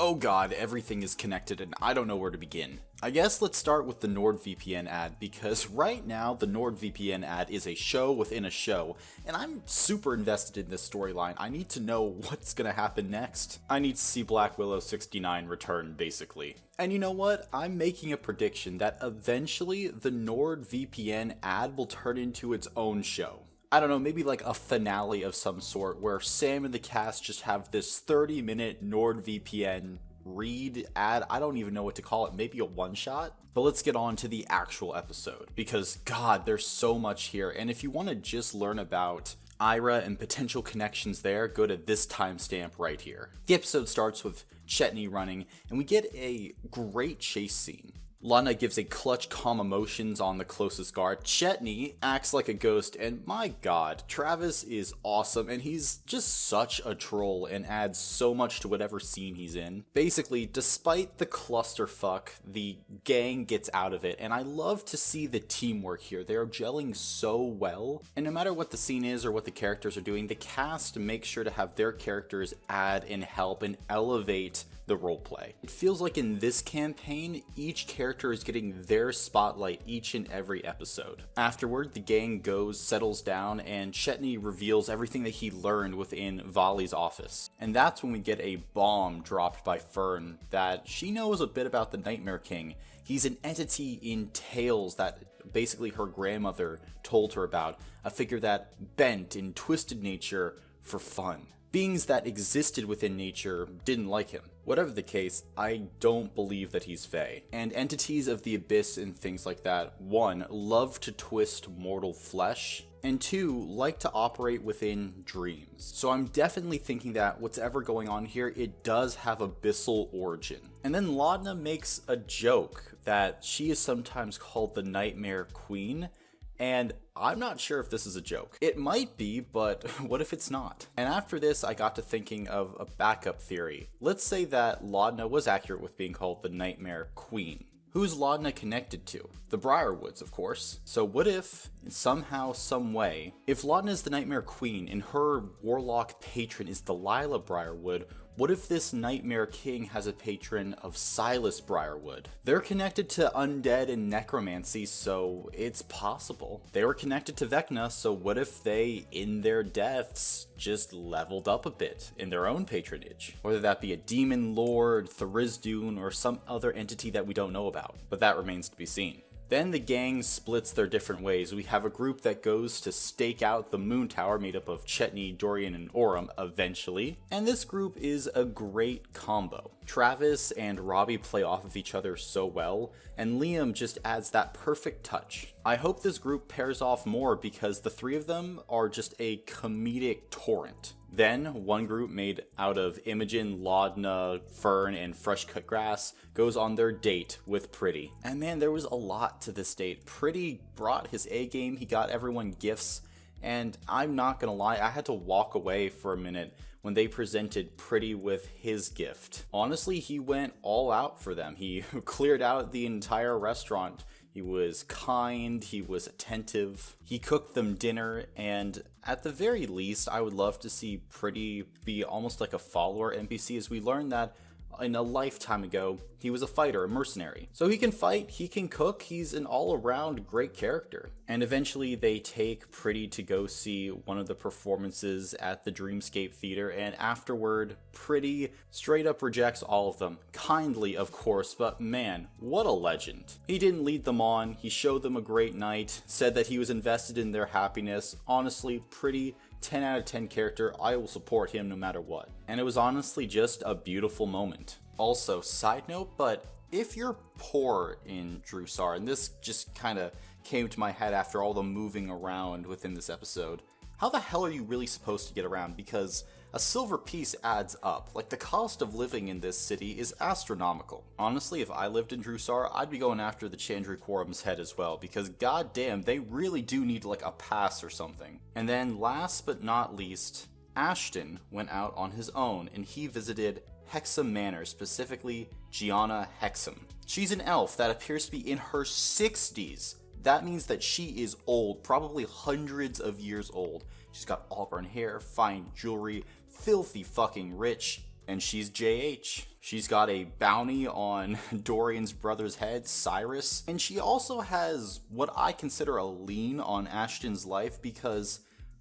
Oh god, everything is connected and I don't know where to begin. I guess let's start with the NordVPN ad, because right now the NordVPN ad is a show within a show, and I'm super invested in this storyline. I need to know what's gonna happen next. I need to see Black Widow 69 return, basically. And you know what? I'm making a prediction that eventually the NordVPN ad will turn into its own show. I don't know, maybe like a finale of some sort where Sam and the cast just have this 30-minute NordVPN read ad. I don't even know what to call it, maybe a one-shot. But let's get on to the actual episode, because god, there's so much here. And if you want to just learn about Ira and potential connections there, go to this timestamp right here. The episode starts with Chetney running, and we get a great chase scene. Lana gives a clutch calm emotions on the closest guard. Chetney acts like a ghost, and my god, Travis is awesome, and he's just such a troll and adds so much to whatever scene he's in. Basically, despite the clusterfuck, the gang gets out of it, and I love to see the teamwork here. They are gelling so well, and no matter what the scene is or what the characters are doing, the cast makes sure to have their characters add and help and elevate the roleplay. It feels like in this campaign, each character is getting their spotlight each and every episode. Afterward, the gang settles down, and Chetney reveals everything that he learned within Vali's office. And that's when we get a bomb dropped by Fearne that she knows a bit about the Nightmare King. He's an entity in tales that basically her grandmother told her about, a figure that bent in twisted nature for fun. Beings that existed within nature didn't like him. Whatever the case, I don't believe that he's Fae. And entities of the abyss and things like that, 1, love to twist mortal flesh, and 2, like to operate within dreams. So I'm definitely thinking that whatever going on here, it does have abyssal origin. And then Laudna makes a joke that she is sometimes called the Nightmare Queen, and I'm not sure if this is a joke. It might be, but what if it's not? And after this, I got to thinking of a backup theory. Let's say that Laudna was accurate with being called the Nightmare Queen. Who's Laudna connected to? The Briarwoods, of course. So what if, somehow, some way, if Laudna is the Nightmare Queen and her warlock patron is Delilah Briarwood, what if this Nightmare King has a patron of Silas Briarwood? They're connected to undead and necromancy, so it's possible. They were connected to Vecna, so what if they, in their deaths, just leveled up a bit in their own patronage? Whether that be a demon lord, Tharizdun, or some other entity that we don't know about. But that remains to be seen. Then the gang splits their different ways. We have a group that goes to stake out the moon tower made up of Chetney, Dorian, and Orem eventually. And this group is a great combo. Travis and Robbie play off of each other so well, and Liam just adds that perfect touch. I hope this group pairs off more because the three of them are just a comedic torrent. Then, one group made out of Imogen, Laudna, Fearne, and Fresh Cut Grass goes on their date with Pretty. And man, there was a lot to this date. Pretty brought his A game, he got everyone gifts, and I'm not gonna lie, I had to walk away for a minute when they presented Pretty with his gift. Honestly, he went all out for them. He cleared out the entire restaurant. He was kind, he was attentive, he cooked them dinner, and at the very least, I would love to see Pretty be almost like a follower NPC, as we learned that in a lifetime ago, he was a fighter, a mercenary. So he can fight, he can cook, he's an all-around great character. And eventually they take Pretty to go see one of the performances at the Dreamscape Theater, and afterward, Pretty straight up rejects all of them. Kindly, of course, but man, what a legend. He didn't lead them on, he showed them a great night, said that he was invested in their happiness. Honestly, Pretty 10 out of 10 character, I will support him no matter what. And it was honestly just a beautiful moment. Also, side note, but if you're poor in Jrusar, and this just kind of came to my head after all the moving around within this episode, how the hell are you really supposed to get around? Because a silver piece adds up. Like, the cost of living in this city is astronomical. Honestly, if I lived in Jrusar, I'd be going after the Chandri Quorum's head as well, because goddamn, they really do need like a pass or something. And then last but not least, Ashton went out on his own and he visited Hexham Manor, specifically Gianna Hexham. She's an elf that appears to be in her 60s. That means that she is old, probably hundreds of years old. She's got auburn hair, fine jewelry, filthy fucking rich, And she's JH. She's got a bounty on Dorian's brother's head, Cyrus. And she also has what I consider a lien on Ashton's life, because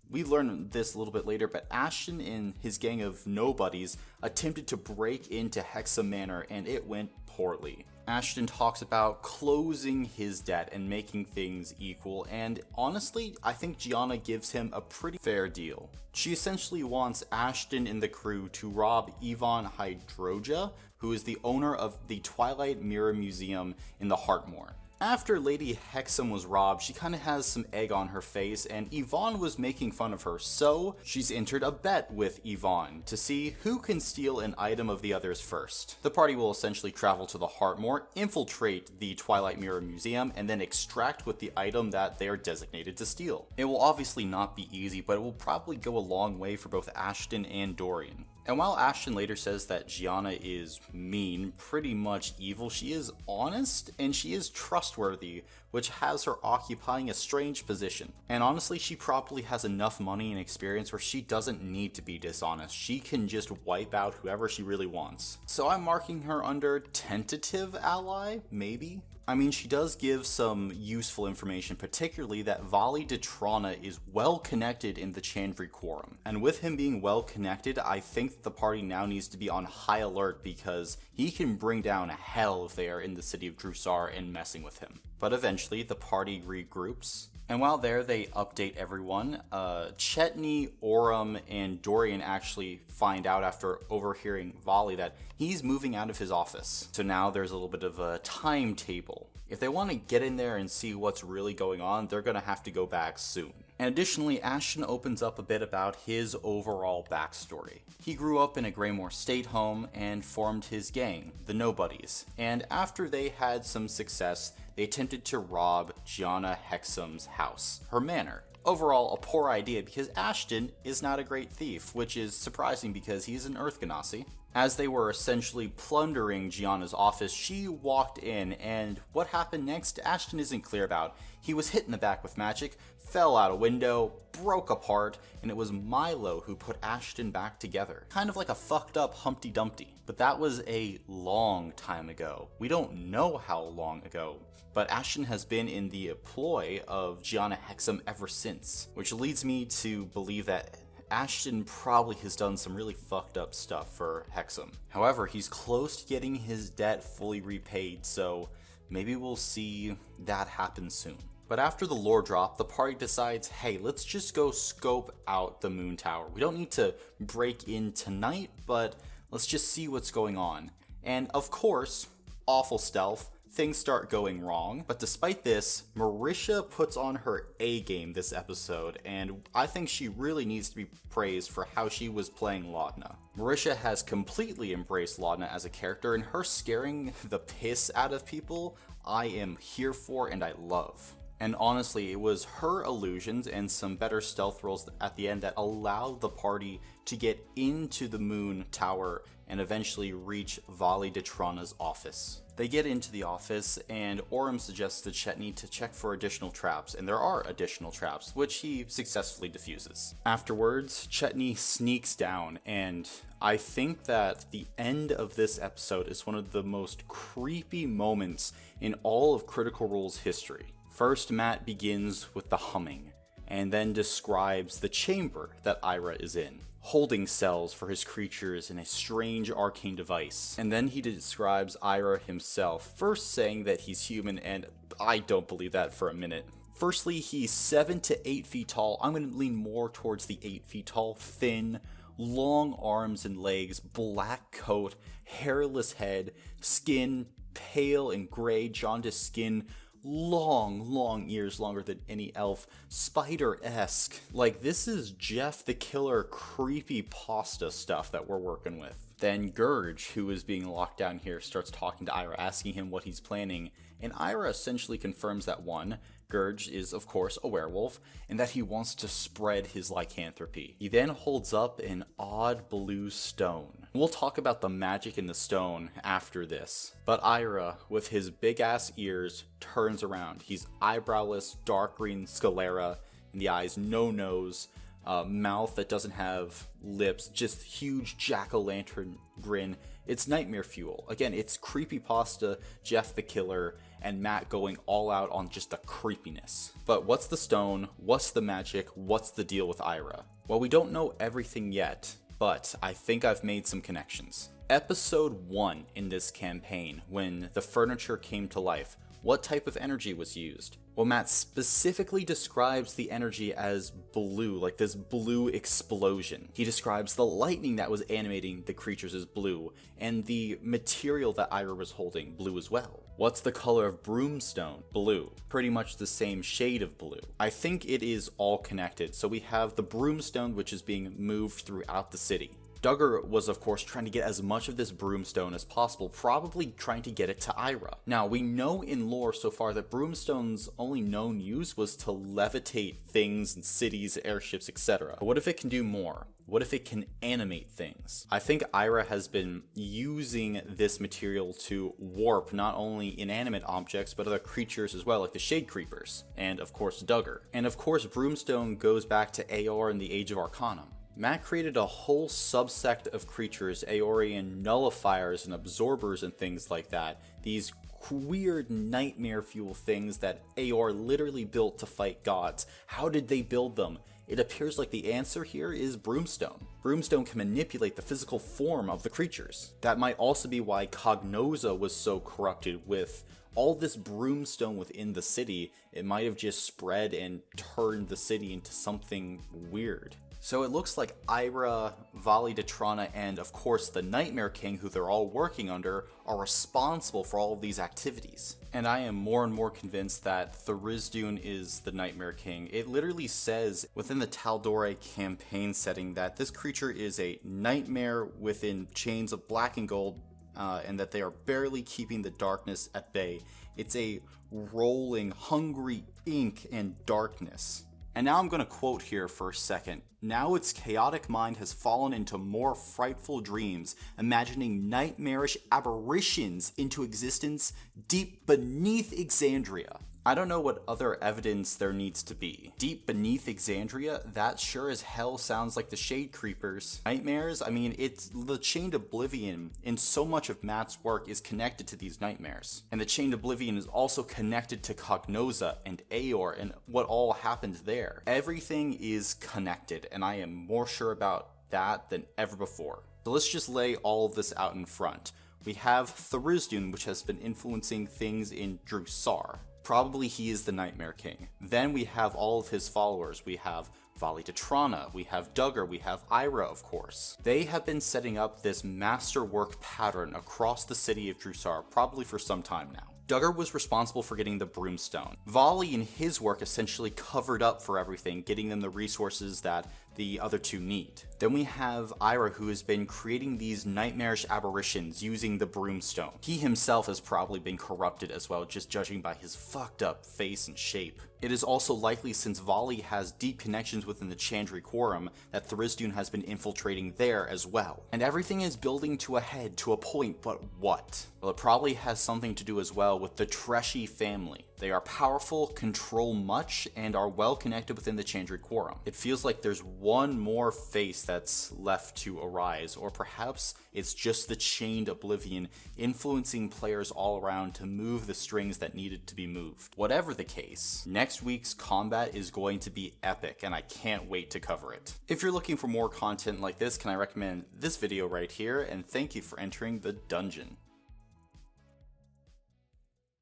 we learn this a little bit later, but Ashton and his gang of nobodies attempted to break into Hexham Manor, and it went poorly. Ashton talks about closing his debt and making things equal, and honestly, I think Gianna gives him a pretty fair deal. She essentially wants Ashton and the crew to rob Ivan Hydroja, who is the owner of the Twilight Mirror Museum in the Heartmoor. After Lady Hexham was robbed, she kind of has some egg on her face, and Yvonne was making fun of her, so she's entered a bet with Yvonne to see who can steal an item of the others first. The party will essentially travel to the Heartmoor, infiltrate the Twilight Mirror Museum, and then extract with the item that they are designated to steal. It will obviously not be easy, but it will probably go a long way for both Ashton and Dorian. And while Ashton later says that Gianna is mean, pretty much evil, she is honest and she is trustworthy, which has her occupying a strange position. And honestly, she probably has enough money and experience where she doesn't need to be dishonest. She can just wipe out whoever she really wants. So I'm marking her under tentative ally, maybe? I mean, she does give some useful information, particularly that Vali de Trana is well connected in the Chandri Quorum. And with him being well connected, I think the party now needs to be on high alert, because he can bring down hell if they are in the city of Jrusar and messing with him. But eventually, the party regroups. And while there, they update everyone. Chetney, Orem, and Dorian actually find out after overhearing Vali that he's moving out of his office. So now there's a little bit of a timetable. If they want to get in there and see what's really going on, they're going to have to go back soon. And additionally, Ashton opens up a bit about his overall backstory. He grew up in a Greymore state home and formed his gang, the Nobodies. And after they had some success, they attempted to rob Gianna Hexham's house, her manor. Overall, a poor idea because Ashton is not a great thief, which is surprising because he's an Earth Ganassi. As they were essentially plundering Gianna's office, she walked in, and what happened next, Ashton isn't clear about. He was hit in the back with magic, fell out a window, broke apart, and it was Milo who put Ashton back together. Kind of like a fucked up Humpty Dumpty. But that was a long time ago. We don't know how long ago, but Ashton has been in the employ of Gianna Hexham ever since, which leads me to believe that Ashton probably has done some really fucked up stuff for Hexham. However, he's close to getting his debt fully repaid, so maybe we'll see that happen soon. But after the lore drop, the party decides, hey, let's just go scope out the moon tower. We don't need to break in tonight, but let's just see what's going on. And of course, awful stealth. Things start going wrong, but despite this, Marisha puts on her A game this episode, and I think she really needs to be praised for how she was playing Laudna. Marisha has completely embraced Laudna as a character, and her scaring the piss out of people, I am here for and I love. And honestly, it was her illusions and some better stealth rolls at the end that allowed the party to get into the moon tower and eventually reach Vali de Trana's office. They get into the office, and Orem suggests to Chetney to check for additional traps, and there are additional traps, which he successfully diffuses. Afterwards, Chetney sneaks down, and I think that the end of this episode is one of the most creepy moments in all of Critical Role's history. First, Matt begins with the humming, and then describes the chamber that Ira is in, holding cells for his creatures in a strange arcane device. And then he describes Ira himself, first saying that he's human, and I don't believe that for a minute. Firstly, he's 7 to 8 feet tall. I'm going to lean more towards the 8 feet tall, thin, long arms and legs, black coat, hairless head, skin pale and gray, jaundiced skin, long ears, longer than any elf, spider-esque. Like, this is Jeff the Killer creepy pasta stuff that we're working with. Then Gurge, who is being locked down here, starts talking to Ira, asking him what he's planning, and Ira essentially confirms that 1, Gurge is of course a werewolf, and that he wants to spread his lycanthropy. He then holds up an odd blue stone. We'll talk about the magic in the stone after this, but Ira, with his big ass ears, turns around. He's eyebrowless, dark green sclera in the eyes, no nose, mouth that doesn't have lips, just huge jack-o'-lantern grin. It's nightmare fuel. Again, it's creepypasta, Jeff the Killer, and Matt going all out on just the creepiness. But what's the stone? What's the magic? What's the deal with Ira? Well, we don't know everything yet, but I think I've made some connections. Episode 1 in this campaign, when the furniture came to life, what type of energy was used? Well, Matt specifically describes the energy as blue, like this blue explosion. He describes the lightning that was animating the creatures as blue, and the material that Ira was holding, blue as well. What's the color of Brumestone? Blue. Pretty much the same shade of blue. I think it is all connected. So we have the Brumestone, which is being moved throughout the city. Duggar was, of course, trying to get as much of this Brumestone as possible, probably trying to get it to Ira. Now, we know in lore so far that Brumestone's only known use was to levitate things and cities, airships, etc. But what if it can do more? What if it can animate things? I think Ira has been using this material to warp not only inanimate objects, but other creatures as well, like the Shade Creepers, and of course Duggar. And of course, Brumestone goes back to Aor and the Age of Arcanum. Matt created a whole subsect of creatures, Aorian nullifiers and absorbers and things like that. These weird nightmare fuel things that Aor literally built to fight gods. How did they build them? It appears like the answer here is Brumestone. Brumestone can manipulate the physical form of the creatures. That might also be why Cognoza was so corrupted with all this Brumestone within the city. It might have just spread and turned the city into something weird. So it looks like Ira, Vali Detrana, and of course the Nightmare King, who they're all working under, are responsible for all of these activities. And I am more and more convinced that Tharizdun is the Nightmare King. It literally says within the Tal'Dorei campaign setting that this creature is a nightmare within chains of black and gold, and that they are barely keeping the darkness at bay. It's a rolling, hungry ink and darkness. And now I'm going to quote here for a second. Now its chaotic mind has fallen into more frightful dreams, imagining nightmarish aberrations into existence deep beneath Exandria. I don't know what other evidence there needs to be. Deep beneath Exandria? That sure as hell sounds like the Shade Creepers. Nightmares? I mean, it's the Chained Oblivion in so much of Matt's work is connected to these nightmares. And the Chained Oblivion is also connected to Cognoza and Aor and what all happened there. Everything is connected, and I am more sure about that than ever before. So let's just lay all of this out in front. We have Tharizdun, which has been influencing things in Jrusar. Probably he is the Nightmare King. Then we have all of his followers. We have Vali Detrana, we have Duggar, we have Ira, of course. They have been setting up this masterwork pattern across the city of Jrusar, probably for some time now. Duggar was responsible for getting the Brumestone. Vali in his work essentially covered up for everything, getting them the resources that the other two need. Then we have Ira, who has been creating these nightmarish aberrations using the Brumestone. He himself has probably been corrupted as well, just judging by his fucked up face and shape. It is also likely, since Vali has deep connections within the Chandri Quorum, that Tharizdun has been infiltrating there as well. And everything is building to a head, to a point, but what? Well, it probably has something to do as well with the Treshy family. They are powerful, control much, and are well connected within the Chandri Quorum. It feels like there's one more face that's left to arise, or perhaps it's just the Chained Oblivion influencing players all around to move the strings that needed to be moved. Whatever the case, next week's combat is going to be epic, and I can't wait to cover it. If you're looking for more content like this, can I recommend this video right here, and thank you for entering the dungeon.